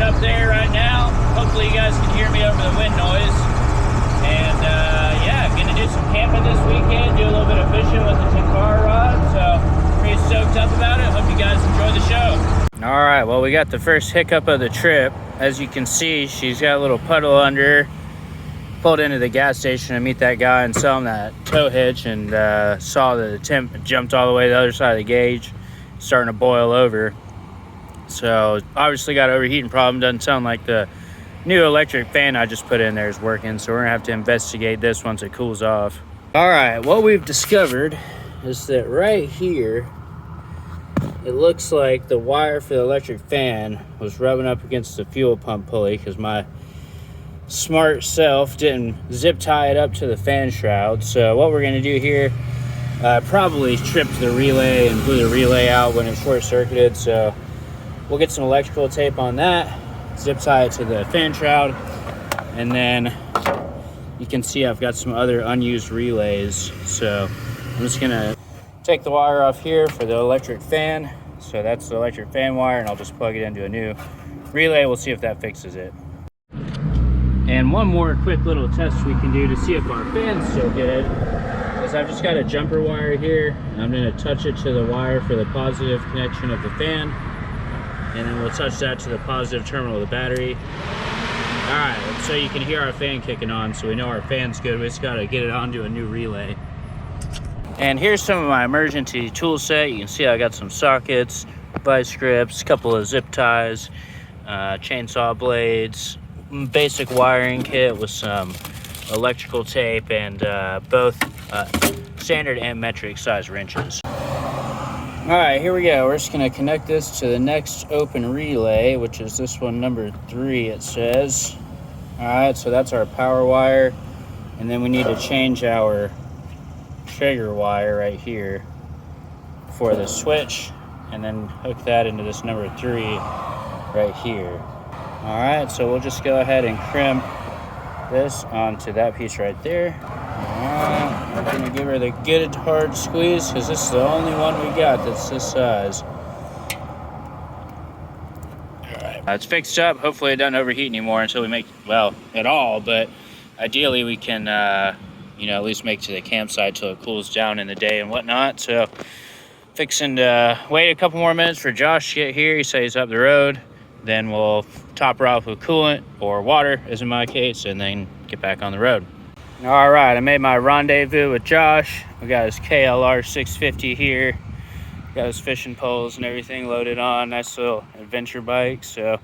up there right now. Hopefully you guys can hear me over the wind noise. And yeah, gonna do some camping this weekend, do a little bit of fishing with the 10-car rod. So pretty stoked up about it. Hope you guys enjoy the show. All right, well, we got the first hiccup of the trip. As you can see, she's got a little puddle under her. Pulled into the gas station to meet that guy and sell him that tow hitch, and saw that the temp jumped all the way to the other side of the gauge, starting to boil over. So obviously got an overheating problem. Doesn't sound like the new electric fan I just put in there is working, so we're gonna have to investigate this once it cools off. All right, what we've discovered is that right here, it looks like the wire for the electric fan was rubbing up against the fuel pump pulley because my smart self didn't zip tie it up to the fan shroud. So what we're gonna do here, probably tripped the relay and blew the relay out when it short-circuited. So we'll get some electrical tape on that, zip tie it to the fan shroud, and then you can see I've got some other unused relays. So I'm just gonna take the wire off here for the electric fan. So that's the electric fan wire, and I'll just plug it into a new relay. We'll see if that fixes it. And one more quick little test we can do to see if our fan's still good is I've just got a jumper wire here, and I'm gonna touch it to the wire for the positive connection of the fan, and then we'll touch that to the positive terminal of the battery. All right, so you can hear our fan kicking on, so we know our fan's good. We just gotta get it onto a new relay. And here's some of my emergency tool set. You can see I got some sockets, vice grips, a couple of zip ties, chainsaw blades, basic wiring kit with some electrical tape, and both standard and metric size wrenches. All right, here we go. We're just gonna connect this to the next open relay, which is this one, number 3, it says. All right, so that's our power wire. And then we need to change our trigger wire right here for the switch, and then hook that into this number 3 right here. All right, so we'll just go ahead and crimp this onto that piece right there. All right, we're gonna give her the good hard squeeze because this is the only one we got that's this size. All right, it's fixed up. Hopefully it doesn't overheat anymore until we make, well, at all, but ideally we can, you know, at least make it to the campsite till it cools down in the day and whatnot. So fixing to wait a couple more minutes for Josh to get here. He says he's up the road. Then we'll top her off with coolant or water, as in my case, and then get back on the road. All right, I made my rendezvous with Josh. We got his KLR 650 here. Got his fishing poles and everything loaded on. Nice little adventure bike. So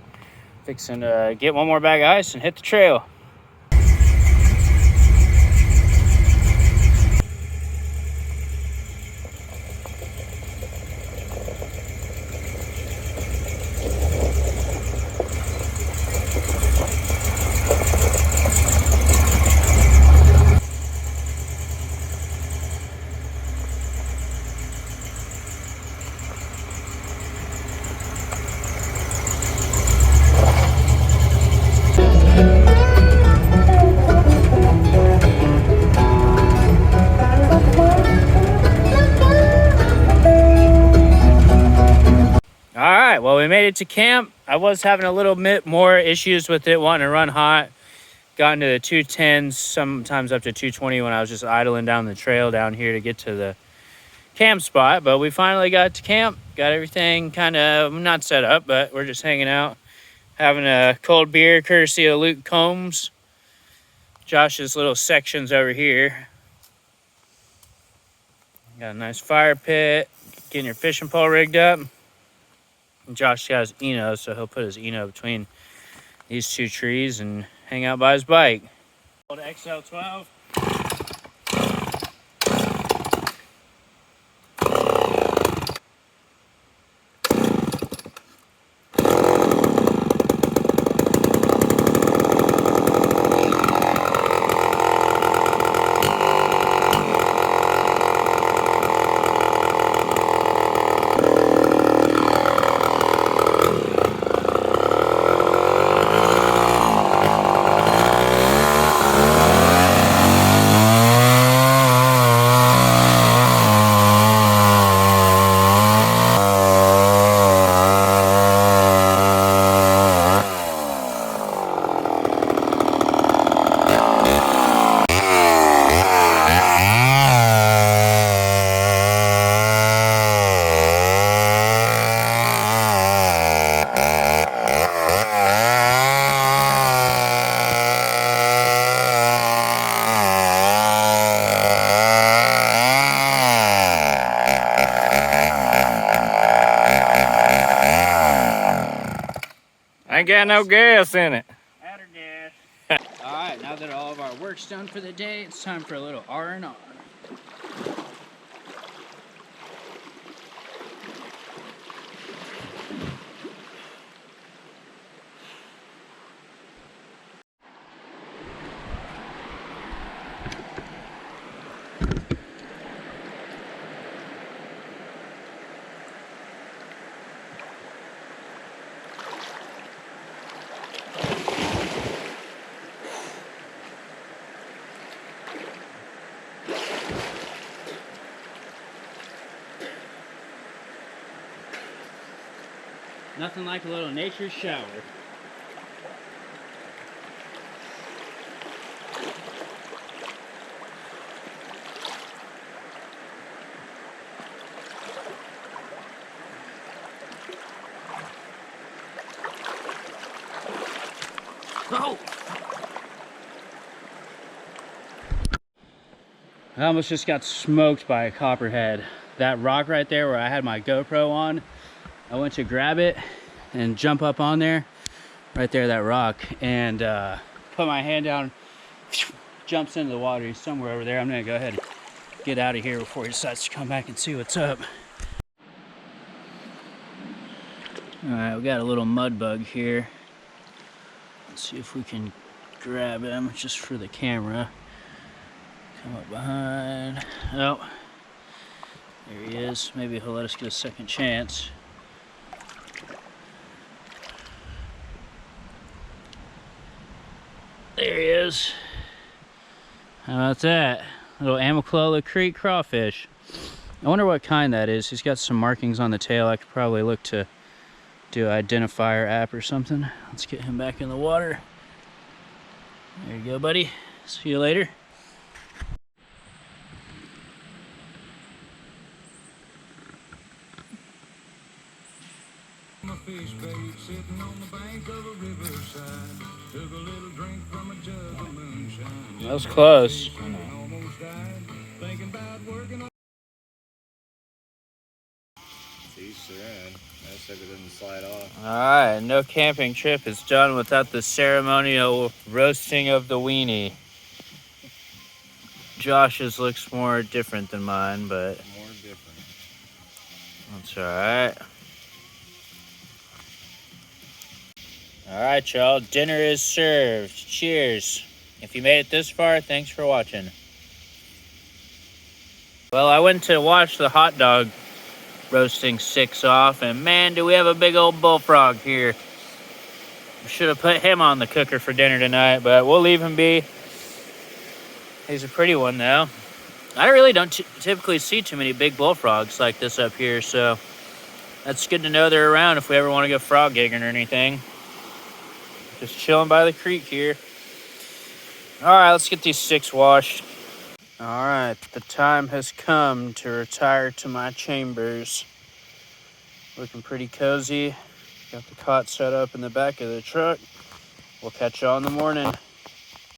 fixing to get one more bag of ice and hit the trail. Well, we made it to camp. I was having a little bit more issues with it wanting to run hot. Got into the 210s, sometimes up to 220 when I was just idling down the trail down here to get to the camp spot. But we finally got to camp. Got everything kind of not set up, but we're just hanging out, having a cold beer courtesy of Luke Combs. Josh's little sections over here. Got a nice fire pit. Getting your fishing pole rigged up. Josh has Eno, so he'll put his Eno between these two trees and hang out by his bike. Old XL12. Ain't got no gas in it. Add gas. All right, now that all of our work's done for the day, it's time for a little R&R. Nothing like a little nature shower. Oh! I almost just got smoked by a copperhead. That rock right there where I had my GoPro on, I went to grab it and jump up on there, right there, that rock, and put my hand down, jumps into the water. He's somewhere over there. I'm gonna go ahead and get out of here before he decides to come back and see what's up. All right, we got a little mud bug here. Let's see if we can grab him just for the camera. Come up behind. Oh, there he is. Maybe he'll let us get a second chance. There he is. How about that? Little Amicalola Creek crawfish. I wonder what kind that is. He's got some markings on the tail. I could probably look to do an identifier app or something. Let's get him back in the water. There you go, buddy. See you later. Sitting on the bank of a riverside, took a little drink from a jug of moonshine. That was close. Almost died, thinking about working on. He's serene. That's if it didn't slide off. Alright, no camping trip is done without the ceremonial roasting of the weenie. Josh's looks more different than mine, but More different. that's alright. Alright, y'all, dinner is served. Cheers. If you made it this far, thanks for watching. Well, I went to watch the hot dog roasting 6 off, and man, do we have a big old bullfrog here. We should have put him on the cooker for dinner tonight, but we'll leave him be. He's a pretty one, though. I really don't typically see too many big bullfrogs like this up here, so that's good to know they're around if we ever want to go frog gigging or anything. Just chilling by the creek here. All right, let's get these sticks washed. All right, the time has come to retire to my chambers. Looking pretty cozy. Got the cot set up in the back of the truck. We'll catch y'all in the morning.